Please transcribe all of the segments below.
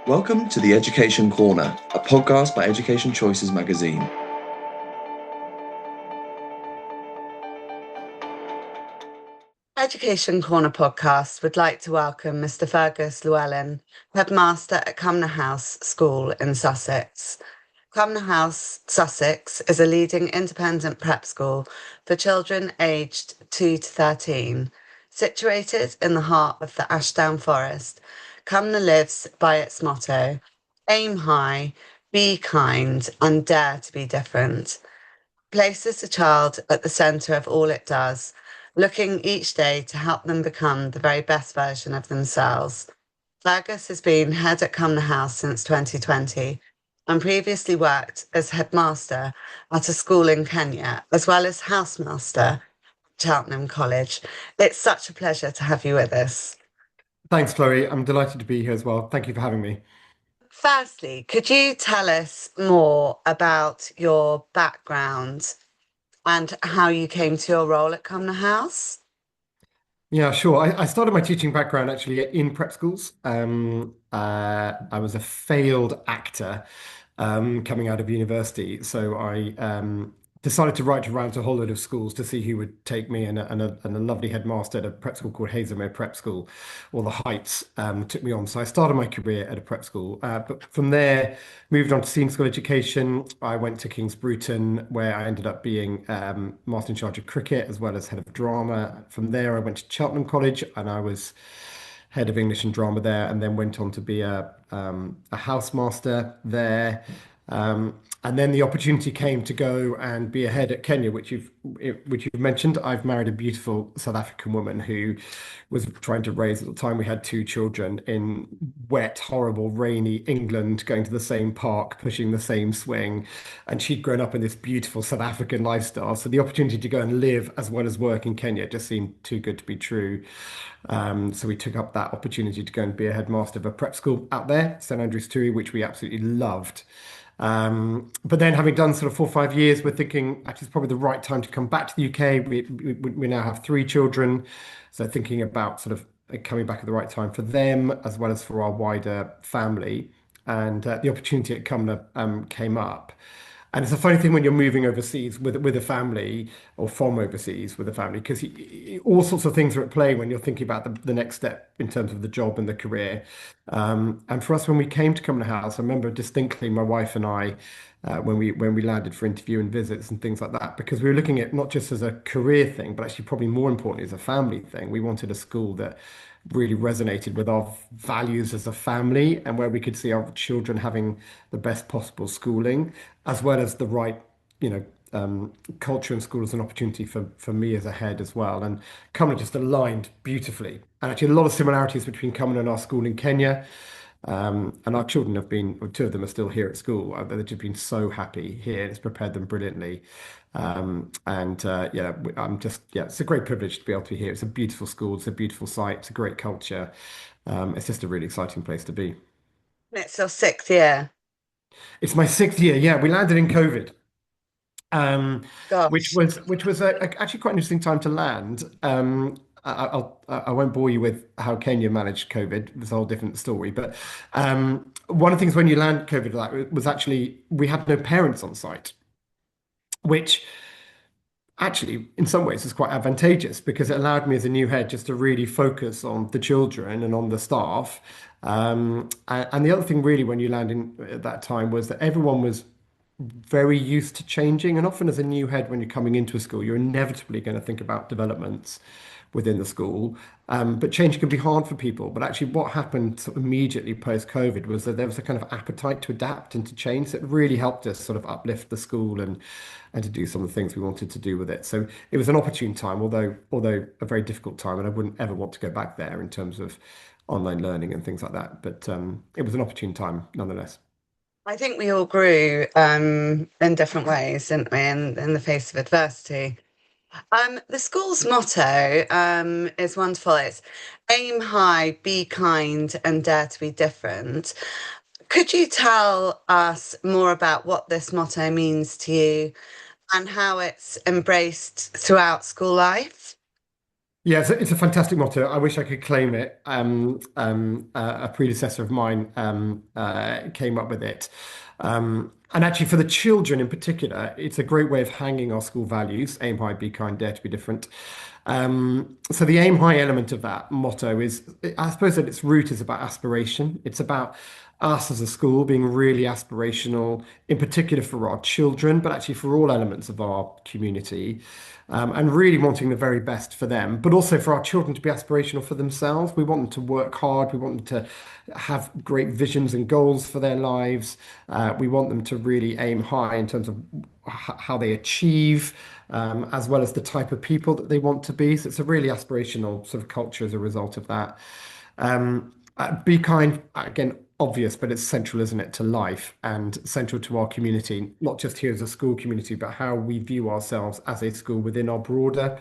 Welcome to the Education Corner, a podcast by Education Choices magazine. Education Corner podcast would like to welcome Mr. Fergus Llewellyn, Headmaster at Cumnor House School in Sussex. Cumnor House, Sussex, is a leading independent prep school for children aged 2 to 13. Situated in the heart of the Ashdown Forest, Cumnor lives by its motto, aim high, be kind, and dare to be different. Places the child at the centre of all it does, looking each day to help them become the very best version of themselves. Fergus has been head at Cumnor House since 2020 and previously worked as headmaster at a school in Kenya, as well as housemaster at Cheltenham College. It's such a pleasure to have you with us. Thanks, Chloe. I'm delighted to be here as well. Thank you for having me. Firstly, could you tell us more about your background and how you came to your role at Cumnor House? Yeah, sure. I started my teaching background actually in prep schools. I was a failed actor coming out of university, so I decided to write around to a whole load of schools to see who would take me, and a lovely headmaster at a prep school called Hazelmere Prep School, or the Heights, took me on. So I started my career at a prep school, but from there moved on to senior school education. I went to King's Bruton, where I ended up being master in charge of cricket as well as head of drama. From there, I went to Cheltenham College, and I was head of English and drama there, and then went on to be a housemaster there. And then the opportunity came to go and be a head at Kenya, which you've mentioned. I've married a beautiful South African woman who was trying to raise, at the time we had two children, in wet, horrible, rainy England, going to the same park, pushing the same swing. And she'd grown up in this beautiful South African lifestyle. So the opportunity to go and live as well as work in Kenya just seemed too good to be true. So we took up that opportunity to go and be a headmaster of a prep school out there, St Andrew's Tui, which we absolutely loved. But then, having done sort of 4 or 5 years, we're thinking actually it's probably the right time to come back to the UK. We now have three children, so thinking about sort of coming back at the right time for them as well as for our wider family. And the opportunity at Cumnor came up. And it's a funny thing when you're moving overseas with a family, or from overseas with a family, because all sorts of things are at play when you're thinking about the next step in terms of the job and the career. And for us, when we came to Cumnor House, I remember distinctly my wife and I, when we landed for interview and visits and things like that, because we were looking at not just as a career thing, but actually probably more importantly as a family thing. We wanted a school that really resonated with our values as a family, and where we could see our children having the best possible schooling, as well as the right, culture in school as an opportunity for me as a head as well. And Cumnor just aligned beautifully. And actually, a lot of similarities between Cumnor and our school in Kenya. And our children have been, or two of them are still here at school. They've just been so happy here. It's prepared them brilliantly. It's a great privilege to be able to be here. It's a beautiful school. It's a beautiful site. It's a great culture. It's just a really exciting place to be. It's your 6th year. It's my 6th year. Yeah, we landed in COVID, which Gosh. was actually quite an interesting time to land. I won't bore you with how Kenya managed COVID. It's a whole different story. But one of the things when you land COVID like was actually we had no parents on site, which actually in some ways is quite advantageous because it allowed me as a new head just to really focus on the children and on the staff. And the other thing really when you land in at that time was that everyone was very used to changing. And often as a new head, when you're coming into a school, you're inevitably going to think about developments within the school. But change can be hard for people. But actually what happened sort of immediately post-COVID was that there was a kind of appetite to adapt and to change that really helped us sort of uplift the school and to do some of the things we wanted to do with it. So it was an opportune time, although a very difficult time, and I wouldn't ever want to go back there in terms of online learning and things like that. But it was an opportune time nonetheless. I think we all grew in different ways, didn't we, in the face of adversity. The school's motto is wonderful. It's aim high, be kind, and dare to be different. Could you tell us more about what this motto means to you and how it's embraced throughout school life? Yeah, it's a fantastic motto. I wish I could claim it. A predecessor of mine came up with it. And actually, for the children in particular, it's a great way of hanging our school values: aim high, be kind, dare to be different. So the aim high element of that motto is, I suppose, at its root is about aspiration. It's about us as a school being really aspirational, in particular for our children, but actually for all elements of our community, and really wanting the very best for them, but also for our children to be aspirational for themselves. We want them to work hard. We want them to have great visions and goals for their lives. We want them to really aim high in terms of how they achieve, as well as the type of people that they want to be. So it's a really aspirational sort of culture as a result of that. Be kind, again, obvious, but it's central, isn't it, to life and central to our community, not just here as a school community, but how we view ourselves as a school within our broader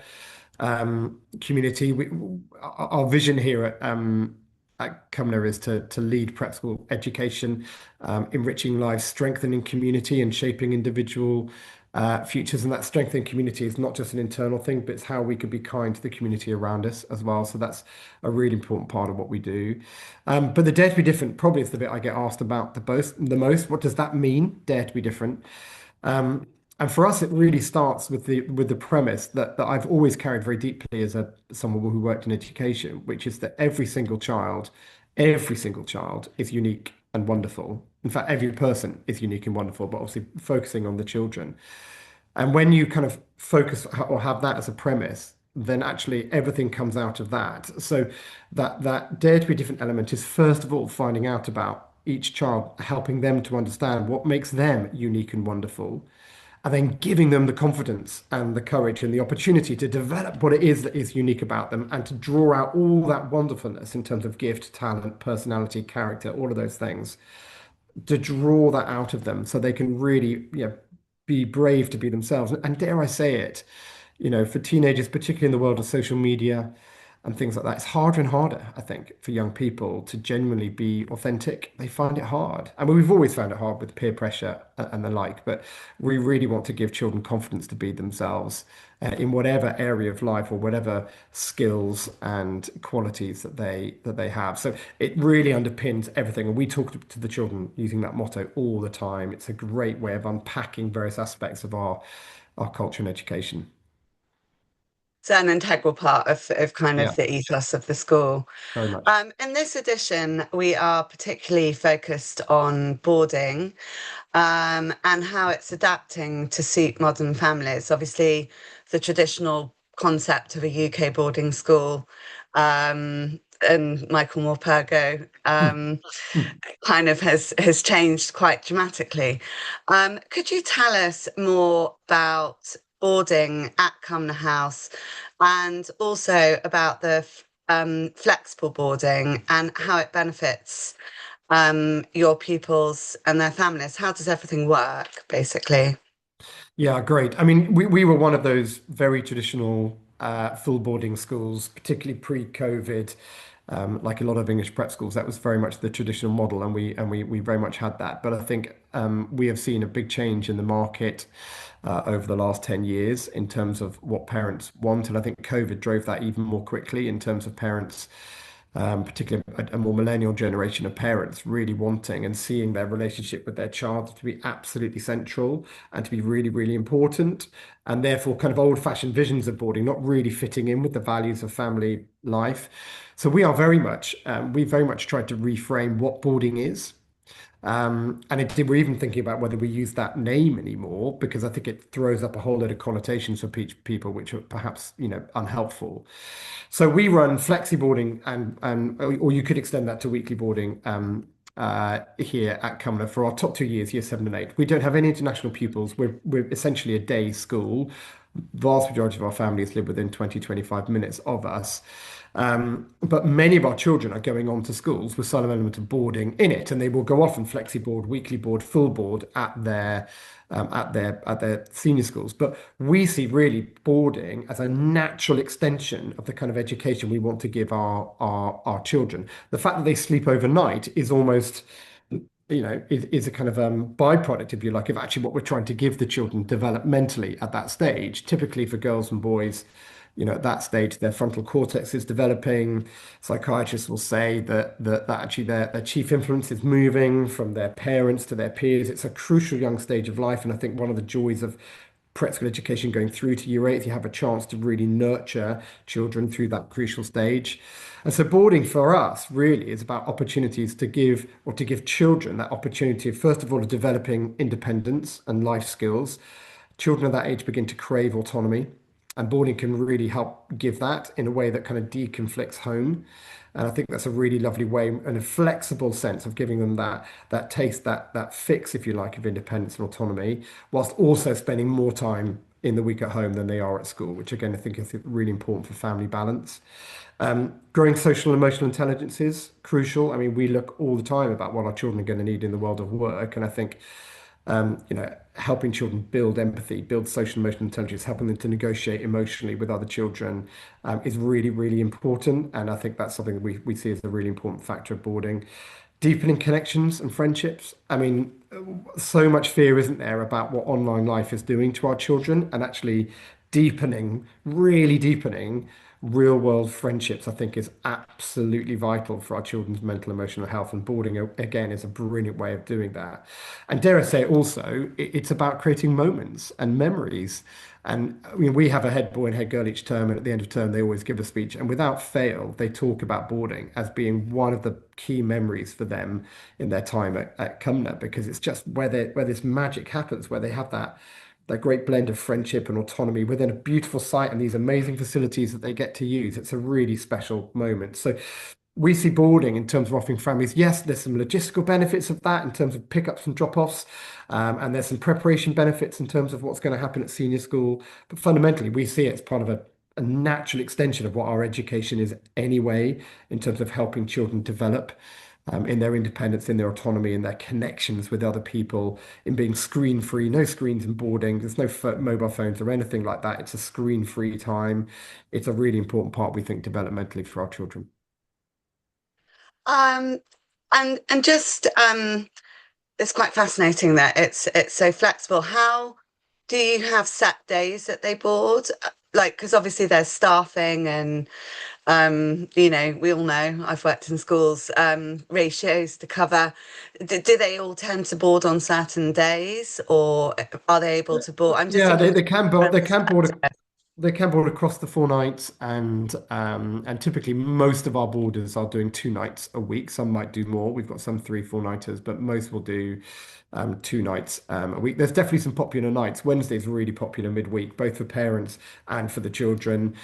community. Our vision here at Cumnor is to lead prep school education, enriching lives, strengthening community, and shaping individual futures. And that strengthening community is not just an internal thing, but it's how we can be kind to the community around us as well. So that's a really important part of what we do. But the dare to be different probably is the bit I get asked about the most. What does that mean? Dare to be different. And for us, it really starts with the premise that I've always carried very deeply as someone who worked in education, which is that every single child is unique and wonderful. In fact, every person is unique and wonderful, but obviously focusing on the children. And when you kind of focus or have that as a premise, then actually everything comes out of that. So that dare to be different element is first of all finding out about each child, helping them to understand what makes them unique and wonderful, and then giving them the confidence and the courage and the opportunity to develop what it is that is unique about them and to draw out all that wonderfulness in terms of gift, talent, personality, character, all of those things, to draw that out of them so they can really, be brave to be themselves. And dare I say it, for teenagers, particularly in the world of social media and things like that, it's harder and harder, I think, for young people to genuinely be authentic. They find it hard. I mean, we've always found it hard with peer pressure and the like, but we really want to give children confidence to be themselves in whatever area of life or whatever skills and qualities that they have. So it really underpins everything. And we talk to the children using that motto all the time. It's a great way of unpacking various aspects of our culture and education. It's an integral part of kind of Yeah, the ethos of the school. very much. In this edition, we are particularly focused on boarding, and how it's adapting to suit modern families. Obviously, the traditional concept of a UK boarding school, and Michael Morpurgo, Mm, mm. kind of has changed quite dramatically. Could you tell us more about boarding at Cumnor House and also about the flexible boarding and how it benefits your pupils and their families? How does everything work, basically? Yeah, great. I mean, we were one of those very traditional full boarding schools, particularly pre-COVID. Like a lot of English prep schools, that was very much the traditional model, and we very much had that. But I think we have seen a big change in the market over the last 10 years in terms of what parents want, and I think COVID drove that even more quickly in terms of parents, particularly a more millennial generation of parents really wanting and seeing their relationship with their child to be absolutely central and to be really, really important. And therefore, kind of old-fashioned visions of boarding not really fitting in with the values of family life. So we very much tried to reframe what boarding is. We're even thinking about whether we use that name anymore because I think it throws up a whole load of connotations for people which are perhaps, unhelpful. So we run flexi boarding or you could extend that to weekly boarding here at Cumnor for our top 2 years, year 7 and 8. We don't have any international pupils. We're essentially a day school. Vast majority of our families live within 20-25 minutes of us. But many of our children are going on to schools with some element of boarding in it, and they will go off and flexi board, weekly board, full board at their senior schools. But we see really boarding as a natural extension of the kind of education we want to give our children. The fact that they sleep overnight is almost is a kind of byproduct, if you like, of actually what we're trying to give the children developmentally at that stage. Typically for girls and boys, at that stage, their frontal cortex is developing. Psychiatrists will say that actually their chief influence is moving from their parents to their peers. It's a crucial young stage of life, and I think one of the joys of prep school education going through to year 8, you have a chance to really nurture children through that crucial stage. And so boarding for us really is about opportunities to give children that opportunity, first of all, of developing independence and life skills. Children of that age begin to crave autonomy, and boarding can really help give that in a way that kind of deconflicts home. And I think that's a really lovely way and a flexible sense of giving them that taste, that fix, if you like, of independence and autonomy, whilst also spending more time in the week at home than they are at school, which again I think is really important for family balance. Growing social and emotional intelligence is crucial. I mean, we look all the time about what our children are going to need in the world of work, and I think helping children build empathy, build social and emotional intelligence, helping them to negotiate emotionally with other children is really, really important. And I think that's something that we see as a really important factor of boarding. Deepening connections and friendships. I mean, so much fear, isn't there, about what online life is doing to our children, and actually really deepening real world friendships, I think is absolutely vital for our children's mental emotional health. And boarding, again, is a brilliant way of doing that. And dare I say, also, it's about creating moments and memories. And I mean, we have a head boy and head girl each term, and at the end of term, they always give a speech. And without fail, they talk about boarding as being one of the key memories for them in their time at Cumnor, because it's just where this magic happens, where they have that great blend of friendship and autonomy within a beautiful site and these amazing facilities that they get to use. It's a really special moment. So we see boarding in terms of offering families. Yes, there's some logistical benefits of that in terms of pickups and drop-offs, and there's some preparation benefits in terms of what's going to happen at senior school. But fundamentally, we see it as part of a natural extension of what our education is anyway, in terms of helping children develop in their independence, in their autonomy, in their connections with other people, in being screen-free, no screens in boarding. There's no mobile phones or anything like that. It's a screen-free time. It's a really important part, we think, developmentally for our children. Um, and just it's quite fascinating that it's so flexible. How do you have set days that they board? Like, because obviously there's staffing and we all know, I've worked in schools, ratios to cover. Do they all tend to board on certain days, or are they able to board? I'm just Yeah, thinking they can board. from They can board. perspective. They can board across the 4 nights, and typically most of our boarders are doing 2 nights a week. Some might do more. We've got some 3, 4 nighters, but most will do 2 nights a week. There's definitely some popular nights. Wednesday's really popular midweek, both for parents and for the children.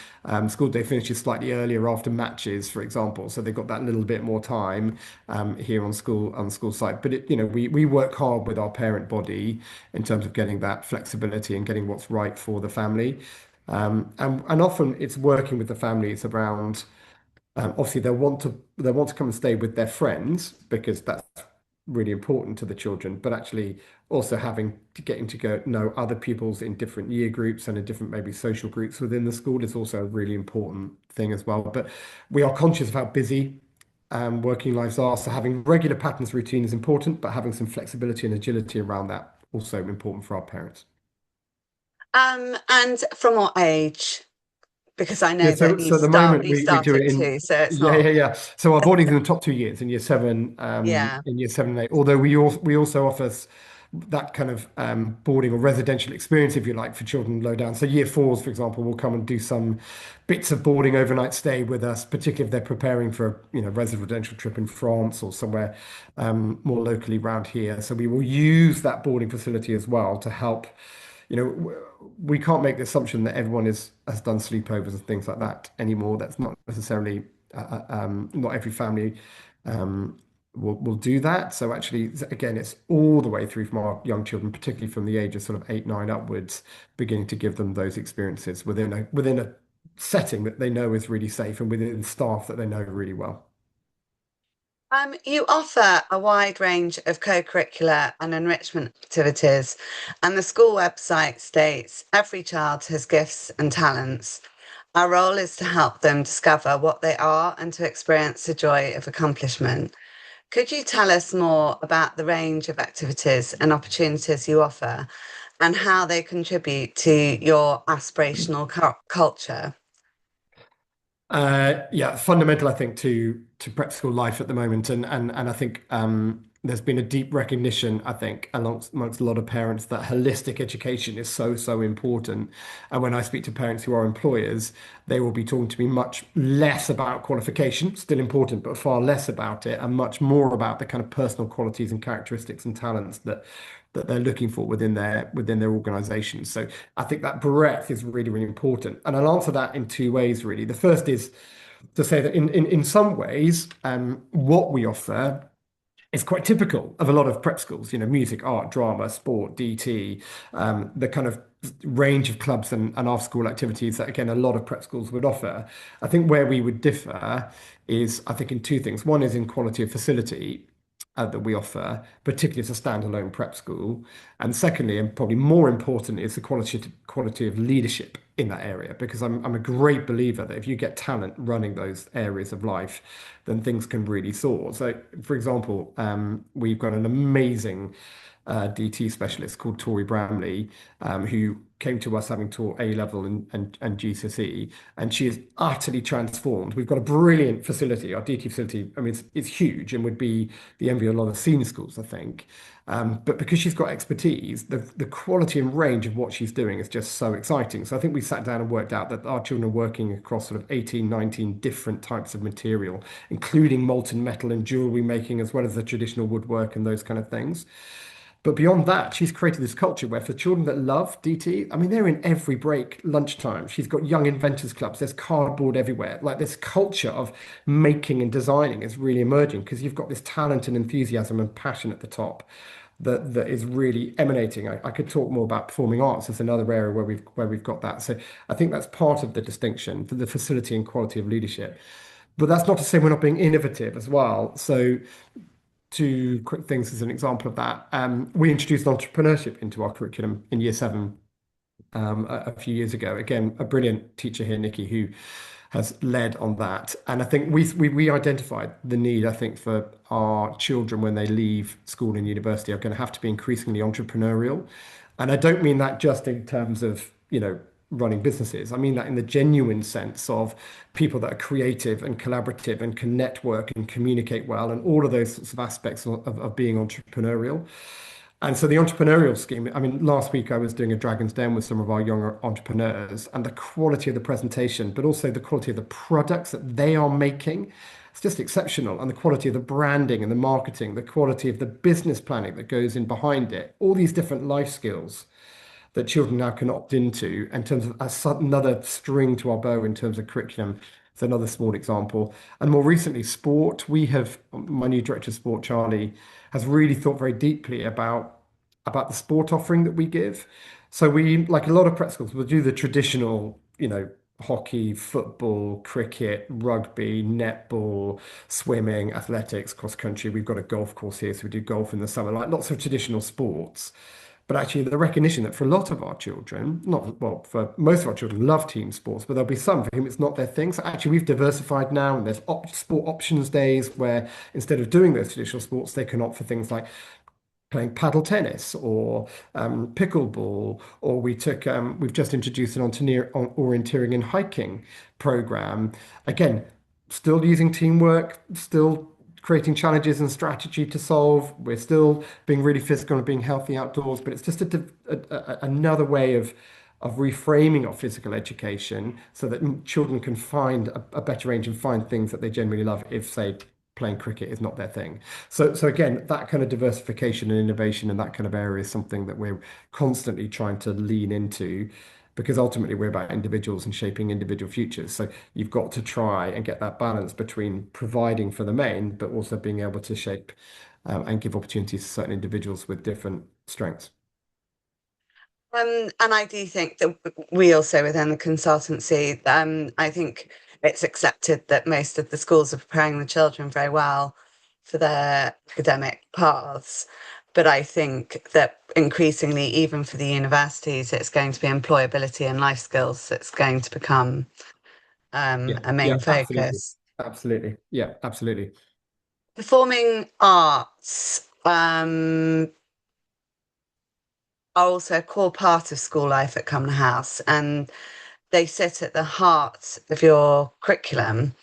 School day finishes slightly earlier after matches, for example, so they've got that little bit more time here on school site. But we work hard with our parent body in terms of getting that flexibility and getting what's right for the family. And often it's working with the families around, obviously they'll want to come and stay with their friends because that's really important to the children, but actually also getting to go know other pupils in different year groups and in different maybe social groups within the school is also a really important thing as well. But we are conscious of how busy working lives are, so having regular patterns routine is important, but having some flexibility and agility around that also important for our parents. And from what age? Because I Yeah, know so that so at the moment you we start do it at in, 2, so it's yeah, not. yeah, yeah. So our boarding's in the top 2 years, in Yeah. year seven and eight. Although we also offer that kind of boarding or residential experience, if you like, for children low down. So year fours, for example, will come and do some bits of boarding overnight stay with us, particularly if they're preparing for a residential trip in France or somewhere more locally around here. So we will use that boarding facility as well to help. We can't make the assumption that everyone has done sleepovers and things like that anymore. That's not necessarily, not every family will do that. So actually, again, it's all the way through from our young children, particularly from the age of sort of 8, 9 upwards, beginning to give them those experiences within a setting that they know is really safe and within staff that they know really well. You offer a wide range of co-curricular and enrichment activities, and the school website states every child has gifts and talents. Our role is to help them discover what they are and to experience the joy of accomplishment. Could you tell us more about the range of activities and opportunities you offer and how they contribute to your aspirational culture? Yeah, fundamental, I think, to prep school life at the moment, and I think there's been a deep recognition, I think, amongst a lot of parents that holistic education is so important. And when I speak to parents who are employers, they will be talking to me much less about qualification, still important, but far less about it, and much more about the kind of personal qualities and characteristics and talents that they're looking for within their organizations. So I think that breadth is really important. And I'll answer that in two ways, really. The first is to say that in some ways, what we offer is quite typical of a lot of prep schools, music, art, drama, sport, DT, the kind of range of clubs and after school activities that, again, a lot of prep schools would offer. I think where we would differ is, I think, in two things. One is in quality of facility that we offer, particularly as a standalone prep school. And secondly, and probably more important, is the quality of leadership in that area, because I'm a great believer that if you get talent running those areas of life, then things can really soar. So, for example, we've got an amazing DT specialist called Tori Bramley, who came to us having taught A level and GCSE, and she is utterly transformed. We've got a brilliant facility. Our DT facility, I mean, it's huge and would be the envy of a lot of senior schools, I think. But because she's got expertise, the quality and range of what she's doing is just so exciting. So I think we sat down and worked out that our children are working across sort of 18, 19 different types of material, including molten metal and jewelry making, as well as the traditional woodwork and those kind of things. But beyond that, she's created this culture where for children that love DT, I mean, they're in every break, lunchtime. She's got young inventors clubs. There's cardboard everywhere. Like this culture of making and designing is really emerging because you've got this talent and enthusiasm and passion at the top that is really emanating. I could talk more about performing arts as another area where we've got that. So I think that's part of the distinction for the facility and quality of leadership. But that's not to say we're not being innovative as well. So two quick things as an example of that. We introduced entrepreneurship into our curriculum in year seven a few years ago. Again, a brilliant teacher here, Nikki, who has led on that. And I think we identified the need, I think, for our children when they leave school and university are going to have to be increasingly entrepreneurial. And I don't mean that just in terms of, running businesses. I mean that in the genuine sense of people that are creative and collaborative and can network and communicate well and all of those sorts of aspects of being entrepreneurial. And so the entrepreneurial scheme, I mean, last week I was doing a Dragon's Den with some of our younger entrepreneurs, and the quality of the presentation, but also the quality of the products that they are making, it's just exceptional. And the quality of the branding and the marketing, the quality of the business planning that goes in behind it, all these different life skills that children now can opt into in terms of another string to our bow in terms of curriculum. It's another small example. And more recently, sport. My new director of sport, Charlie, has really thought very deeply about the sport offering that we give. So we, like a lot of prep schools, will do the traditional, hockey, football, cricket, rugby, netball, swimming, athletics, cross country. We've got a golf course here, so we do golf in the summer, like lots of traditional sports. But actually, the recognition that for a lot of our children, not well, for most of our children, love team sports, but there'll be some for whom it's not their thing. So actually, we've diversified now, and there's sport options days where instead of doing those traditional sports, they can opt for things like playing paddle tennis or pickleball, or we've just introduced an orienteering and hiking program. Again, still using teamwork, still creating challenges and strategy to solve. We're still being really physical and being healthy outdoors, but it's just another way of reframing our physical education so that children can find a better range and find things that they genuinely love if, say, playing cricket is not their thing. So again, that kind of diversification and innovation in that kind of area is something that we're constantly trying to lean into because ultimately we're about individuals and shaping individual futures. So you've got to try and get that balance between providing for the main, but also being able to shape and give opportunities to certain individuals with different strengths. And I do think that we also within the consultancy, I think it's accepted that most of the schools are preparing the children very well for their academic paths. But I think that increasingly, even for the universities, it's going to be employability and life skills that's going to become a main focus. Absolutely. Yeah, absolutely. Performing arts are also a core part of school life at Cumnor House. And they sit at the heart of your curriculum.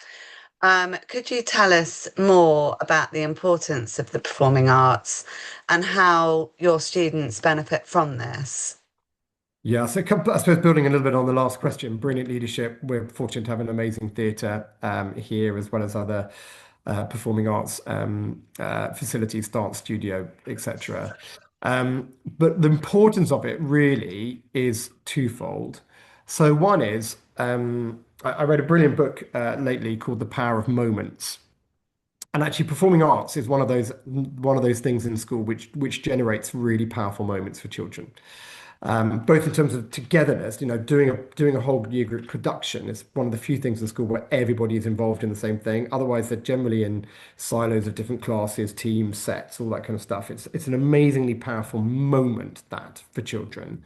Could you tell us more about the importance of the performing arts and how your students benefit from this? Yeah, so I suppose building a little bit on the last question, brilliant leadership. We're fortunate to have an amazing theatre here, as well as other performing arts facilities, dance studio, etc. But the importance of it really is twofold. So one is I read a brilliant book lately called The Power of Moments. And actually, performing arts is one of those things in school which generates really powerful moments for children, both in terms of togetherness. Doing a whole year group production is one of the few things in school where everybody is involved in the same thing. Otherwise, they're generally in silos of different classes, teams, sets, all that kind of stuff. It's an amazingly powerful moment that for children.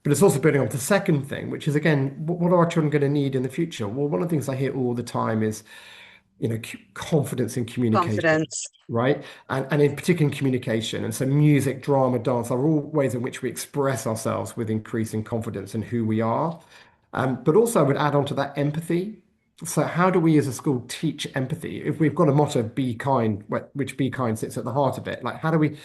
But it's also building on the second thing, which is again, what are our children going to need in the future? Well, one of the things I hear all the time is, confidence in communication, Confidence. right? And in particular in communication. And so music, drama, dance are all ways in which we express ourselves with increasing confidence in who we are. But also I would add on to that empathy. So how do we as a school teach empathy? If we've got a motto, be kind, which be kind sits at the heart of it, like how do we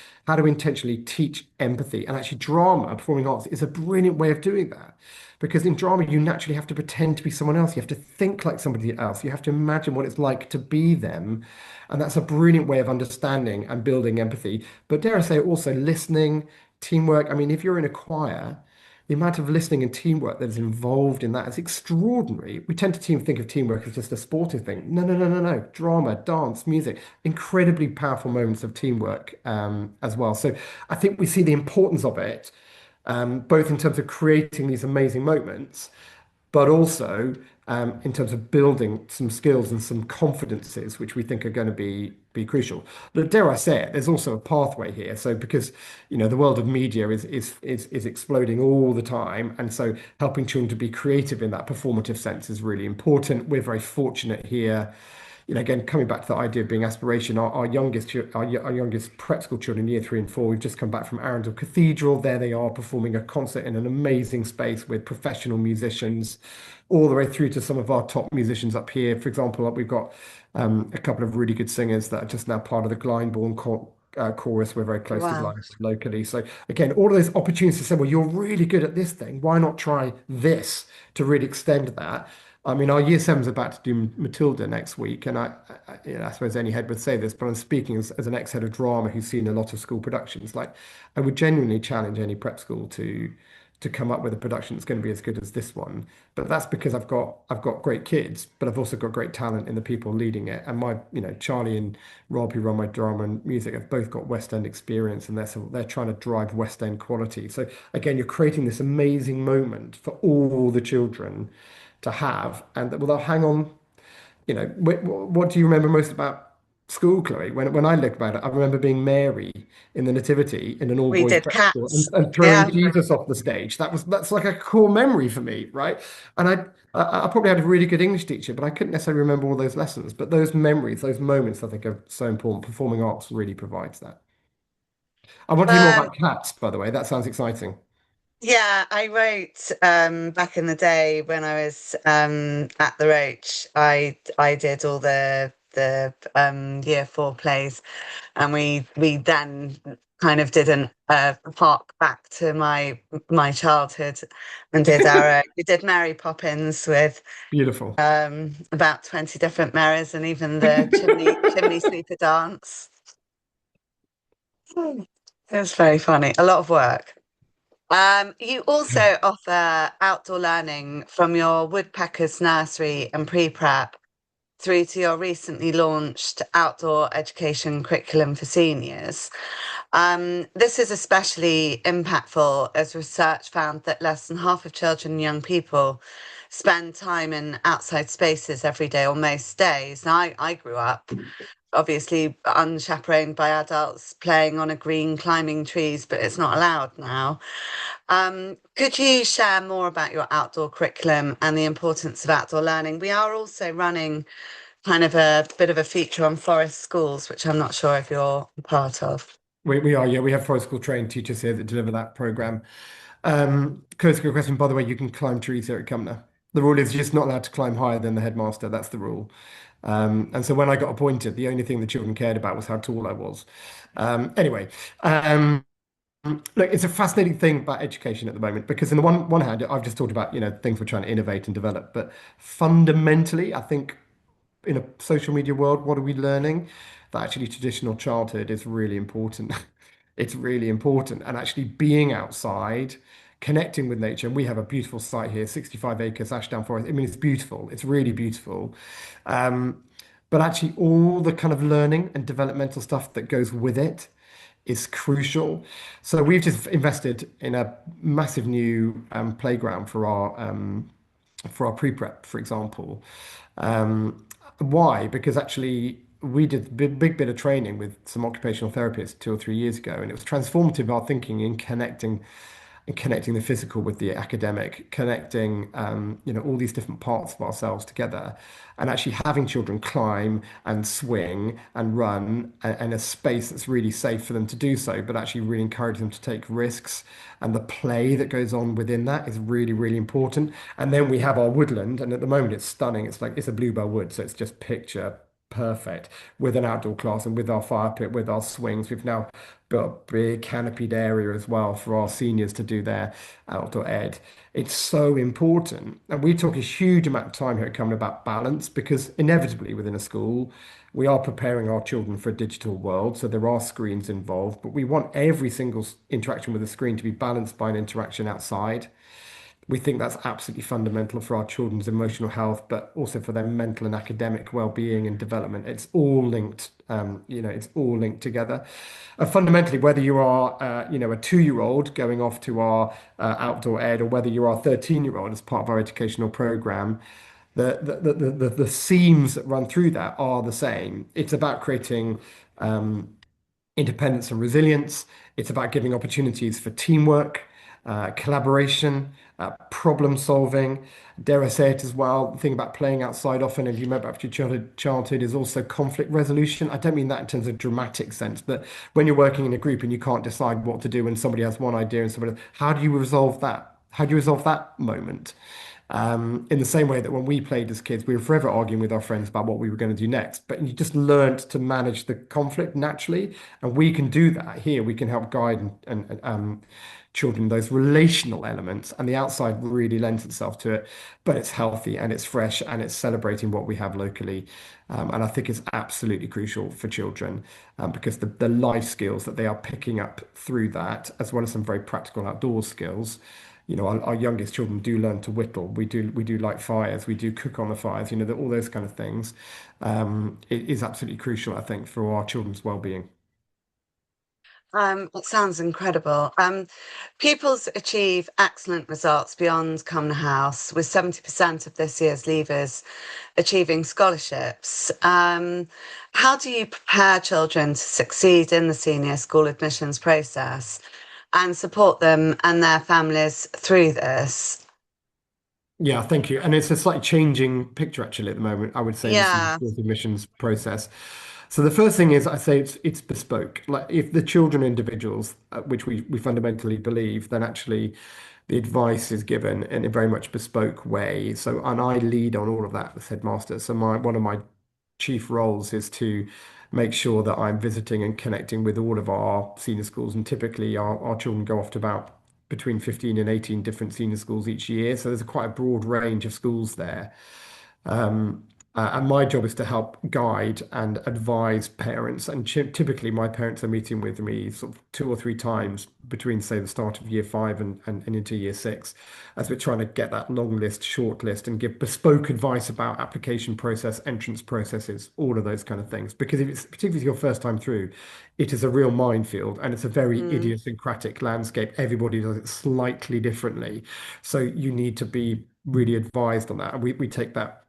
intentionally teach empathy? And actually drama, performing arts is a brilliant way of doing that. Because in drama, you naturally have to pretend to be someone else. You have to think like somebody else. You have to imagine what it's like to be them. And that's a brilliant way of understanding and building empathy. But dare I say, also listening, teamwork. I mean, if you're in a choir, the amount of listening and teamwork that is involved in that is extraordinary. We tend to think of teamwork as just a sporting thing. No, no, no, no, no. Drama, dance, music, incredibly powerful moments of teamwork as well. So I think we see the importance of it, both in terms of creating these amazing moments, but also in terms of building some skills and some confidences, which we think are going to be crucial. But dare I say it, there's also a pathway here. So because the world of media is exploding all the time, and so helping children to be creative in that performative sense is really important. We're very fortunate here. Again, coming back to the idea of being aspiration, our youngest prep school children, year 3 and 4, we've just come back from Arundel Cathedral. There they are performing a concert in an amazing space with professional musicians, all the way through to some of our top musicians up here. For example, we've got a couple of really good singers that are just now part of the Glyndebourne chorus. We're very close to Wow. Glyndebourne locally. So again, all of those opportunities to say, well, you're really good at this thing. Why not try this to really extend that? I mean, our year seven's about to do Matilda next week, and I suppose any head would say this, but I'm speaking as an ex-head of drama who's seen a lot of school productions. Like, I would genuinely challenge any prep school to come up with a production that's going to be as good as this one. But that's because I've got great kids, but I've also got great talent in the people leading it. And Charlie and Rob, who run my drama and music, have both got West End experience, and they're trying to drive West End quality. So again, you're creating this amazing moment for all the children to have, and that, well, they'll hang on. What do you remember most about school, Chloe? When I look about it, I remember being Mary in the Nativity in an We all-boys did prep school and, cats. and throwing Yeah. Jesus off the stage. That's like a core memory for me, right? And I probably had a really good English teacher, but I couldn't necessarily remember all those lessons. But those memories, those moments, I think are so important. Performing arts really provides that. I want to hear more Um, about cats, by the way. That sounds exciting. yeah, I wrote back in the day when I was at the Roach. I did all the year 4 plays, and we then kind of did an hark back to my childhood and did we did Mary Poppins with Beautiful. about 20 different Marys and even the chimney sweeper dance. It was very funny, a lot of work. You also offer outdoor learning from your Woodpeckers nursery and pre-prep through to your recently launched outdoor education curriculum for seniors. This is especially impactful as research found that less than half of children and young people spend time in outside spaces every day or most days. Now, I grew up obviously unchaperoned by adults playing on a green, climbing trees, but it's not allowed now. Could you share more about your outdoor curriculum and the importance of outdoor learning? We are also running kind of a bit of a feature on forest schools, which I'm not sure if you're part of. We are, yeah. We have forest school trained teachers here that deliver that program. Curtis, good question. By the way, you can climb trees here at Cumnor. The rule is just not allowed to climb higher than the headmaster. That's the rule. And so when I got appointed, the only thing the children cared about was how tall I was. Anyway, um, look, it's a fascinating thing about education at the moment because, in the one hand, I've just talked about things we're trying to innovate and develop, but fundamentally, I think in a social media world, what are we learning? That actually traditional childhood is really important. It's really important. And actually being outside, connecting with nature. And we have a beautiful site here, 65 acres, Ashdown Forest. I mean, it's beautiful. It's really beautiful. Um, but actually, all the kind of learning and developmental stuff that goes with it is crucial. So we've just invested in a massive new playground for our pre-prep, for example. Um, why? Because actually we did a big bit of training with some occupational therapists 2 or 3 years ago, and it was transformative our thinking in connecting the physical with the academic, connecting all these different parts of ourselves together, and actually having children climb and swing and run in a space that's really safe for them to do so, but actually really encourage them to take risks. And the play that goes on within that is really, really important. And then we have our woodland, and at the moment it's stunning. It's like it's a bluebell wood, so it's just picture perfect with an outdoor class and with our fire pit, with our swings. We've now built a big canopied area as well for our seniors to do their outdoor ed. It's so important. And we talk a huge amount of time here at Cumnor about balance because inevitably within a school, we are preparing our children for a digital world. So there are screens involved, but we want every single interaction with the screen to be balanced by an interaction outside. We think that's absolutely fundamental for our children's emotional health, but also for their mental and academic well-being and development. It's all linked, it's all linked together. Fundamentally, whether you are, a 2-year-old going off to our outdoor ed, or whether you're our 13-year-old as part of our educational program, the themes that run through that are the same. It's about creating independence and resilience. It's about giving opportunities for teamwork, collaboration, problem solving. Dare I say it as well, the thing about playing outside often, if you remember after your childhood, is also conflict resolution. I don't mean that in terms of dramatic sense, but when you're working in a group and you can't decide what to do and somebody has one idea and somebody else, how do you resolve that? How do you resolve that moment? In the same way that when we played as kids, we were forever arguing with our friends about what we were going to do next. But you just learned to manage the conflict naturally, and we can do that here. We can help guide and children those relational elements, and the outside really lends itself to it. But it's healthy and it's fresh and it's celebrating what we have locally, and I think it's absolutely crucial for children because the life skills that they are picking up through that, as well as some very practical outdoor skills. Our youngest children do learn to whittle. We do light fires. We do cook on the fires. All those kind of things. It is absolutely crucial, I think, for our children's well-being. It sounds incredible. Pupils achieve excellent results beyond Cumnor House, with 70% of this year's leavers achieving scholarships. How do you prepare children to succeed in the senior school admissions process and support them and their families through this? Yeah, thank you. And it's a slightly changing picture actually at the moment, I would say, in the senior Yeah. schools admissions process. So the first thing is I say it's bespoke. Like if the children are individuals, which we fundamentally believe, then actually the advice is given in a very much bespoke way. So and I lead on all of that as headmaster. So one of my chief roles is to make sure that I'm visiting and connecting with all of our senior schools. And typically our children go off to about between 15 and 18 different senior schools each year. So there's quite a broad range of schools there. And my job is to help guide and advise parents. And typically, my parents are meeting with me sort of 2 or 3 times between, say, the start of year 5 and into year 6, as we're trying to get that long list, short list, and give bespoke advice about application process, entrance processes, all of those kind of things. Because if it's particularly your first time through, it is a real minefield and it's a very Mm. idiosyncratic landscape. Everybody does it slightly differently. So you need to be really advised on that. And we take that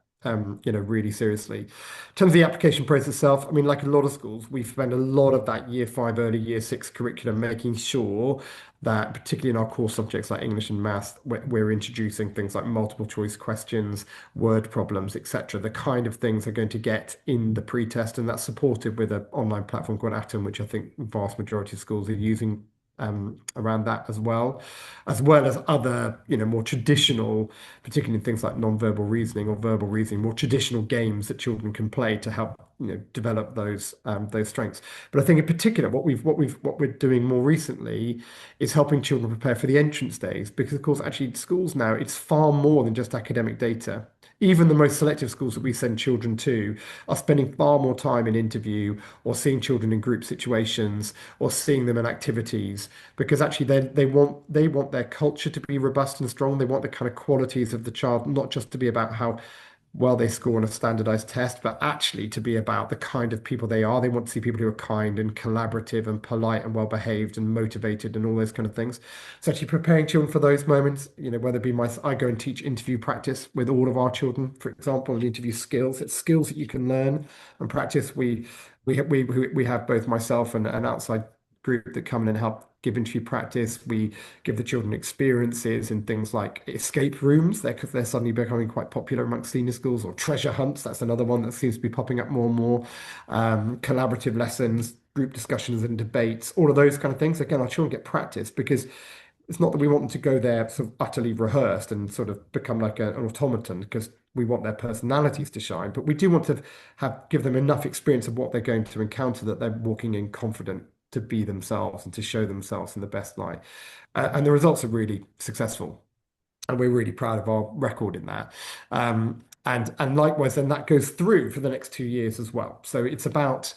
really seriously. In terms of the application process itself, I mean, like a lot of schools, we spend a lot of that year 5, early year 6 curriculum making sure that, particularly in our core subjects like English and maths, we're introducing things like multiple choice questions, word problems, etc. The kind of things are going to get in the pre-test, and that's supported with an online platform called Atom, which I think the vast majority of schools are using around that as well as other, more traditional, particularly in things like non-verbal reasoning or verbal reasoning, more traditional games that children can play to help, develop those strengths. But I think in particular, what we're doing more recently is helping children prepare for the entrance days, because of course, actually, schools now, it's far more than just academic data. Even the most selective schools that we send children to are spending far more time in interview or seeing children in group situations or seeing them in activities, because actually they want their culture to be robust and strong. They want the kind of qualities of the child not just to be about how well they score on a standardized test, but actually to be about the kind of people they are. They want to see people who are kind and collaborative and polite and well behaved and motivated and all those kind of things. So actually preparing children for those moments, whether it be I go and teach interview practice with all of our children, for example, and interview skills. It's skills that you can learn and practice. We have both myself and an outside group that come in and help give interview practice. We give the children experiences in things like escape rooms, because they're suddenly becoming quite popular amongst senior schools, or treasure hunts. That's another one that seems to be popping up more and more. Collaborative lessons, group discussions and debates, all of those kind of things. Again, our children get practice, because it's not that we want them to go there sort of utterly rehearsed and sort of become like an automaton, because we want their personalities to shine, but we do want to give them enough experience of what they're going to encounter that they're walking in confident to be themselves and to show themselves in the best light. And the results are really successful. And we're really proud of our record in that. And likewise, then that goes through for the next 2 years as well. So it's about,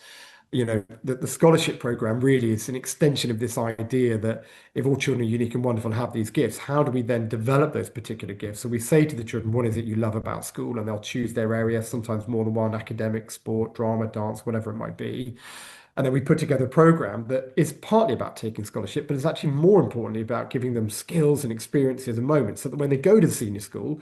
the scholarship program really is an extension of this idea that if all children are unique and wonderful and have these gifts, how do we then develop those particular gifts? So we say to the children, what is it you love about school? And they'll choose their area, sometimes more than one: academic, sport, drama, dance, whatever it might be. And then we put together a program that is partly about taking scholarship, but it's actually more importantly about giving them skills and experiences and moments, so that when they go to the senior school,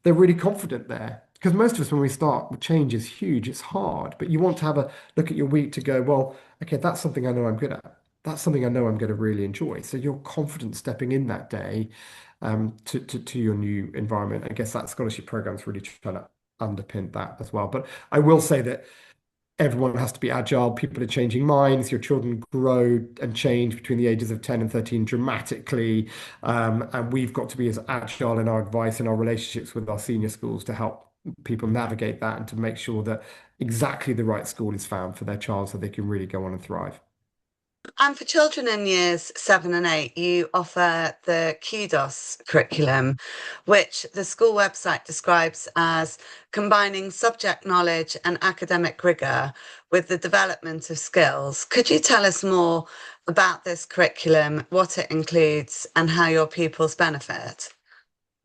they're really confident there. Because most of us, when we start, the change is huge, it's hard, but you want to have a look at your week to go, well, okay, that's something I know I'm good at. That's something I know I'm going to really enjoy. So you're confident stepping in that day to your new environment. I guess that scholarship program is really trying to underpin that as well. But I will say that everyone has to be agile. People are changing minds. Your children grow and change between the ages of 10 and 13 dramatically. And we've got to be as agile in our advice and our relationships with our senior schools to help people navigate that and to make sure that exactly the right school is found for their child so they can really go on and thrive. And for children in years 7 and 8, you offer the QDOS curriculum, which the school website describes as combining subject knowledge and academic rigor with the development of skills. Could you tell us more about this curriculum, what it includes, and how your pupils benefit?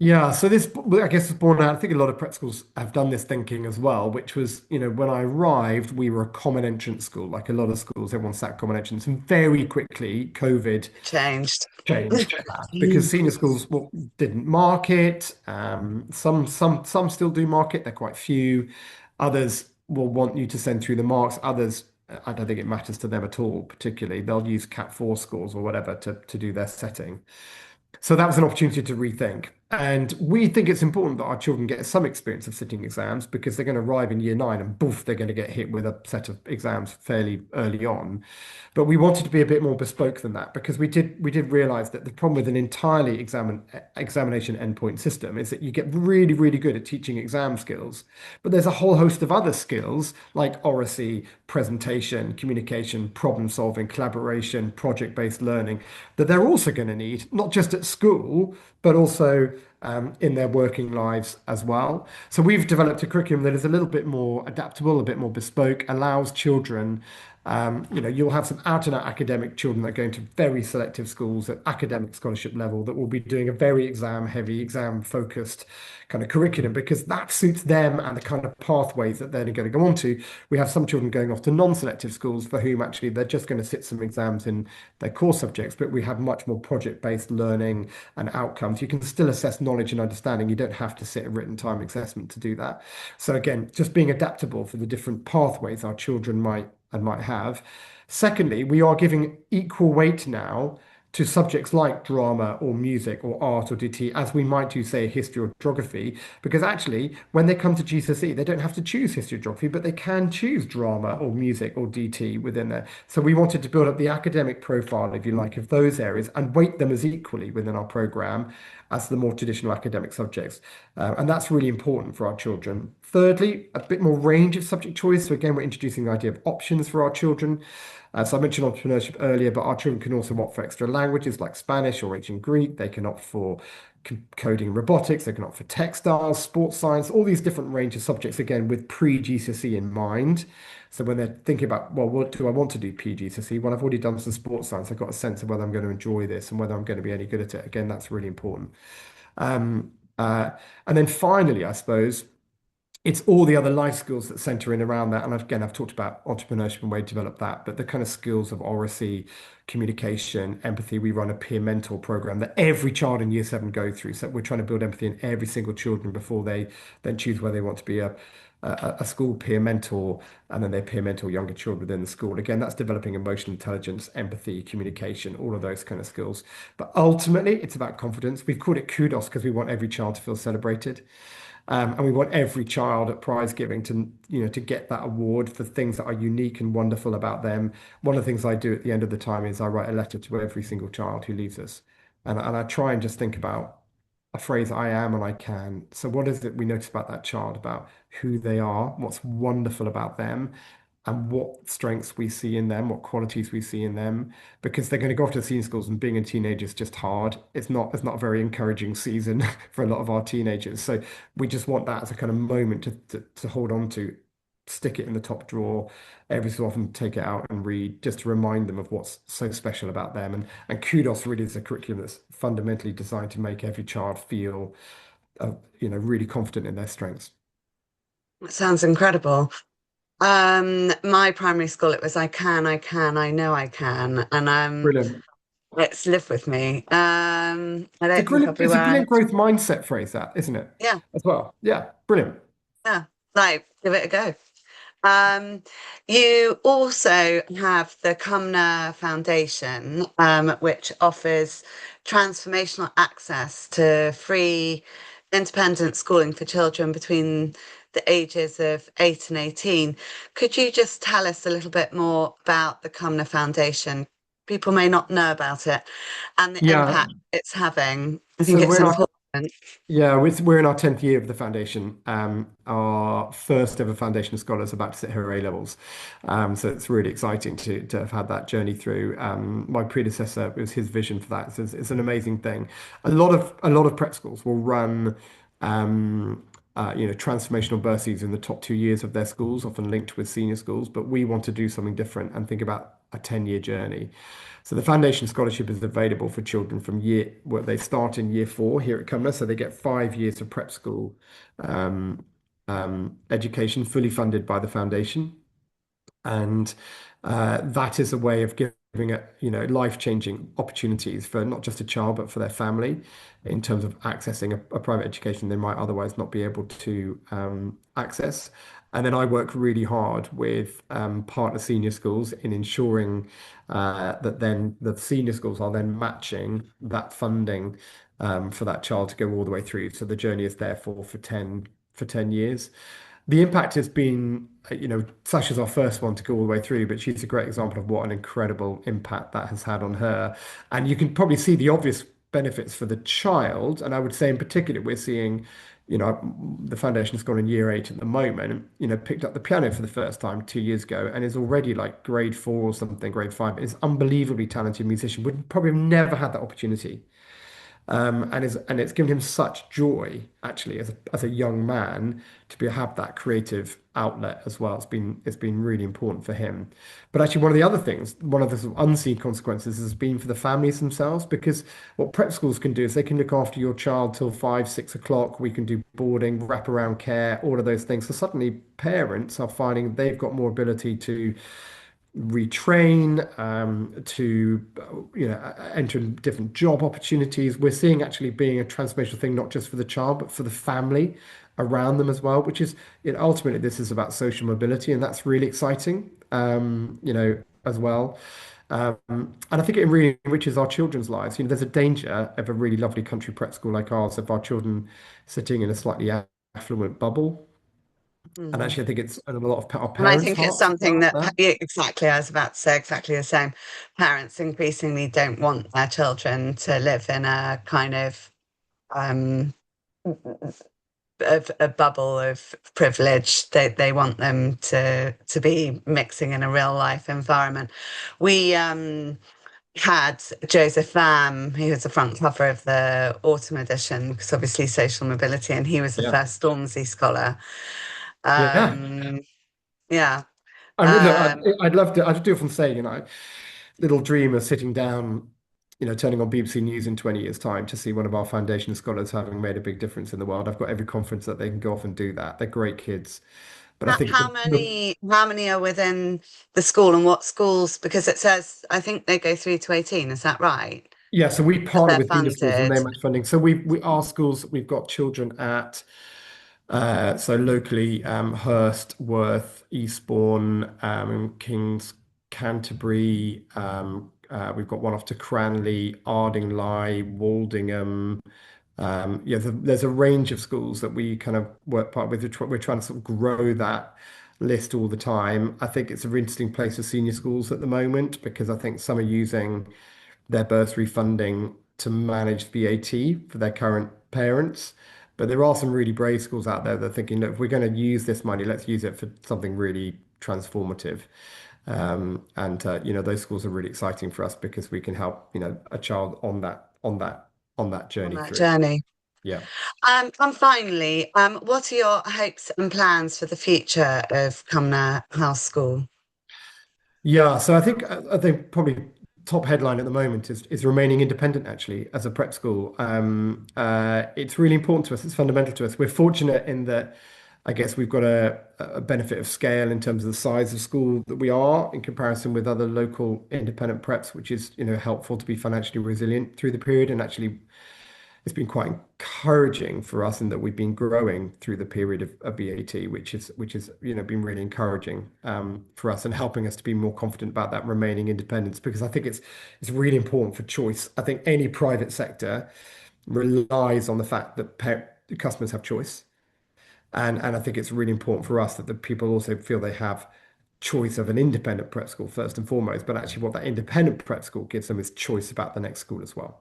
Yeah, so this, I guess, was born out. I think a lot of prep schools have done this thinking as well, which was, when I arrived, we were a common entrance school. Like a lot of schools, everyone sat common entrance, and very quickly, COVID Changed. changed that, because senior schools didn't market. Some still do market. They're quite few. Others will want you to send through the marks. Others, I don't think it matters to them at all. Particularly, they'll use Cat 4 scores or whatever to do their setting. So that was an opportunity to rethink. And we think it's important that our children get some experience of sitting exams, because they're going to arrive in year 9 and boof, they're going to get hit with a set of exams fairly early on. But we wanted to be a bit more bespoke than that, because we did realize that the problem with an entirely examination endpoint system is that you get really, really good at teaching exam skills, but there's a whole host of other skills like oracy, presentation, communication, problem solving, collaboration, project-based learning, that they're also going to need, not just at school, but also in their working lives as well. So we've developed a curriculum that is a little bit more adaptable, a bit more bespoke, allows children, you'll have some out-and-out academic children that are going to very selective schools at academic scholarship level that will be doing a very exam-heavy, exam-focused kind of curriculum, because that suits them and the kind of pathways that they're going to go on to. We have some children going off to non-selective schools for whom actually they're just going to sit some exams in their core subjects, but we have much more project-based learning and outcomes. You can still assess knowledge and understanding. You don't have to sit a written time assessment to do that. So again, just being adaptable for the different pathways our children might have. Secondly, we are giving equal weight now to subjects like drama or music or art or DT as we might do, say, history or geography, because actually, when they come to GCSE, they don't have to choose history or geography, but they can choose drama or music or DT within there. So we wanted to build up the academic profile, if you like, of those areas and weight them as equally within our program as the more traditional academic subjects. And that's really important for our children. Thirdly, a bit more range of subject choice. So again, we're introducing the idea of options for our children. So I mentioned entrepreneurship earlier, but our children can also opt for extra languages like Spanish or ancient Greek. They can opt for coding and robotics. They can opt for textiles, sports science, all these different range of subjects, again, with pre-GCSE in mind. So when they're thinking about, well, what do I want to do pre-GCSE? Well, I've already done some sports science. I've got a sense of whether I'm going to enjoy this and whether I'm going to be any good at it. Again, that's really important. Um, and then finally, I suppose, it's all the other life skills that center in around that. And again, I've talked about entrepreneurship and way to develop that, but the kind of skills of oracy, communication, empathy. We run a peer mentor program that every child in year 7 go through. So we're trying to build empathy in every single children before they then choose whether they want to be a school peer mentor, and then they peer mentor younger children within the school. Again, that's developing emotional intelligence, empathy, communication, all of those kind of skills. But ultimately, it's about confidence. We've called it kudos because we want every child to feel celebrated. And we want every child at prize giving to, to get that award for things that are unique and wonderful about them. One of the things I do at the end of the time is I write a letter to every single child who leaves us. And I try and just think about a phrase, I am and I can. So what is it we notice about that child, about who they are, what's wonderful about them, and what strengths we see in them, what qualities we see in them, because they're going to go off to senior schools, and being a teenager is just hard. It's not a very encouraging season for a lot of our teenagers. So we just want that as a kind of moment to hold on to, stick it in the top drawer, every so often take it out and read, just to remind them of what's so special about them. And Kudos really is a curriculum that's fundamentally designed to make every child feel, really confident in their strengths. That sounds incredible. My primary school, it was I know I can, and Brilliant. it's lived with me. I don't think I'll be It's a where I, brilliant growth mindset phrase, that, isn't it? yeah, As well. Yeah, brilliant. yeah, like give it a go. Um, you also have the Cumnor Foundation, which offers transformational access to free independent schooling for children between the ages of 8 and 18. Could you just tell us a little bit more about the Cumnor Foundation? People may not know about it and the Yeah. impact it's having. I think So it's we're in our important. Yeah, we're in our 10th year of the foundation. Our first ever foundation scholar is about to sit her A levels. So it's really exciting to have had that journey through. My predecessor, it was his vision for that. So it's an amazing thing. A lot of prep schools will run transformational bursaries in the top 2 years of their schools, often linked with senior schools. But we want to do something different and think about a 10-year journey. So the foundation scholarship is available for children they start in year 4 here at Cumnor. So they get 5 years of prep school education fully funded by the foundation. And that is a way of giving life-changing opportunities for not just a child but for their family, in terms of accessing a private education they might otherwise not be able to access. And then I work really hard with partner senior schools in ensuring that then the senior schools are then matching that funding for that child to go all the way through. So the journey is therefore for 10 years. The impact has been, Sasha's our first one to go all the way through, but she's a great example of what an incredible impact that has had on her. And you can probably see the obvious benefits for the child. And I would say in particular, we're seeing, the foundation school in year 8 at the moment, picked up the piano for the first time 2 years ago and is already like grade 4 or something, grade 5. Is unbelievably talented musician. Would probably have never had that opportunity. And it's given him such joy, actually, as a young man, to have that creative outlet as well. It's been really important for him. But actually, one of the sort of unseen consequences has been for the families themselves, because what prep schools can do is they can look after your child till 5, 6 o'clock. We can do boarding, wraparound care, all of those things. So suddenly, parents are finding they've got more ability to retrain, to enter in different job opportunities. We're seeing actually being a transformational thing, not just for the child but for the family around them as well, which is, ultimately this is about social mobility, and that's really exciting, as well. And I think it really enriches our children's lives. There's a danger of a really lovely country prep school like ours of our children sitting in a slightly affluent bubble. And Mm. actually, I think it's in a lot of our And I parents' think it's hearts as something well. that, yeah, exactly, I was about to say exactly the same. Parents increasingly don't want their children to live in a kind of um, a bubble of privilege. They want them to be mixing in a real life environment. We had Joseph Lamb, who was the front cover of the autumn edition, because obviously social mobility, and he was the Yeah. first Stormzy scholar. Yeah. Um, yeah. I mean, look, Um, I'd love to. I do often say, little dream of sitting down, turning on BBC News in 20 years' time to see one of our foundation scholars having made a big difference in the world. I've got every confidence that they can go off and do that. They're great kids. But I think how many are within the school and what schools? Because it says, I think they go through to 18. Is that right? yeah, so we If partner they're with feeder schools and funded. they match funding. So we our schools, we've got children at so locally, Hurst, Worth, Eastbourne, Kings, Canterbury. We've got one off to Cranley, Ardingly, Waldingham. Yeah, there's a range of schools that we kind of work part with. We're trying to sort of grow that list all the time. I think it's a really interesting place for senior schools at the moment because I think some are using their bursary funding to manage VAT for their current parents. But there are some really brave schools out there that are thinking, look, if we're going to use this money, let's use it for something really transformative. And those schools are really exciting for us because we can help, a child on that On journey that through. journey. Yeah. And finally, what are your hopes and plans for the future of Cumnor House School? Yeah, so I think probably top headline at the moment is remaining independent actually as a prep school. It's really important to us. It's fundamental to us. We're fortunate in that I guess we've got a benefit of scale in terms of the size of school that we are in comparison with other local independent preps, which is helpful to be financially resilient through the period. And actually, it's been quite encouraging for us in that we've been growing through the period of BAT, which is been really encouraging for us and helping us to be more confident about that remaining independence because I think it's really important for choice. I think any private sector relies on the fact that customers have choice, and I think it's really important for us that the people also feel they have choice of an independent prep school first and foremost, but actually what that independent prep school gives them is choice about the next school as well.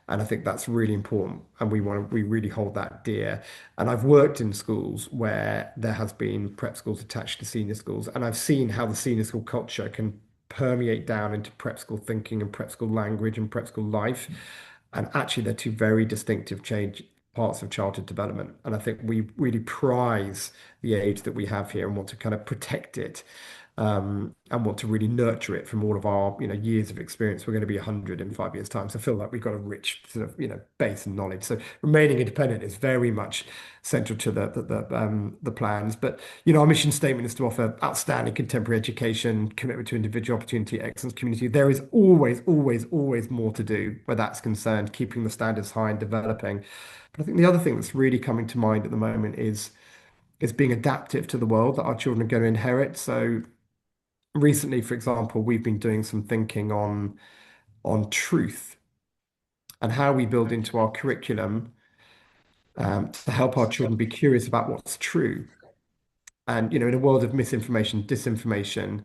And I think that's really important. And we really hold that dear. And I've worked in schools where there has been prep schools attached to senior schools. And I've seen how the senior school culture can permeate down into prep school thinking and prep school language and prep school life. And actually, they're two very distinctive change parts of childhood development. And I think we really prize the age that we have here and want to kind of protect it and want to really nurture it from all of our years of experience. We're going to be 100 in 5 years' time, so I feel like we've got a rich sort of base and knowledge. So remaining independent is very much central to the plans. But our mission statement is to offer outstanding contemporary education, commitment to individual opportunity, excellence, community. There is always, always, always more to do where that's concerned, keeping the standards high and developing. But I think the other thing that's really coming to mind at the moment is being adaptive to the world that our children are going to inherit. So recently, for example, we've been doing some thinking on truth and how we build into our curriculum to help our children be curious about what's true. And in a world of misinformation, disinformation,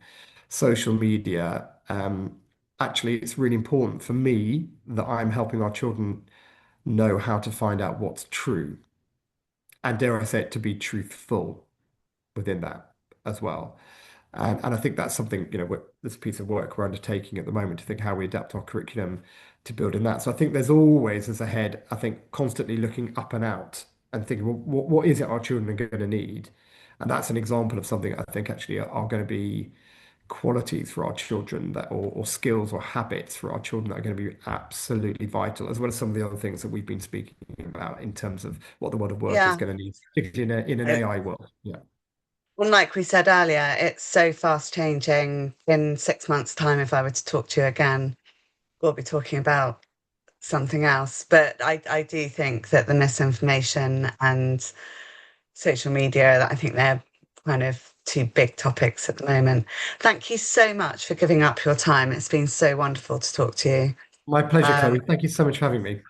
social media, actually, it's really important for me that I'm helping our children know how to find out what's true, and dare I say it, to be truthful within that as well. And I think that's something, this piece of work we're undertaking at the moment to think how we adapt our curriculum to build in that. So I think there's always, as a head, I think constantly looking up and out and thinking, well, what is it our children are going to need? And that's an example of something I think actually are going to be qualities for our children or skills or habits for our children that are going to be absolutely vital, as well as some of the other things that we've been speaking about in terms of what the world of work is Yeah. going to need, particularly in an AI world. Yeah. Well, like we said earlier, it's so fast changing. In 6 months' time, if I were to talk to you again, we'll be talking about something else. But I do think that the misinformation and social media, that I think they're kind of two big topics at the moment. Thank you so much for giving up your time. It's been so wonderful to talk to you. My pleasure, Um, Chloe. Thank you so much for having me.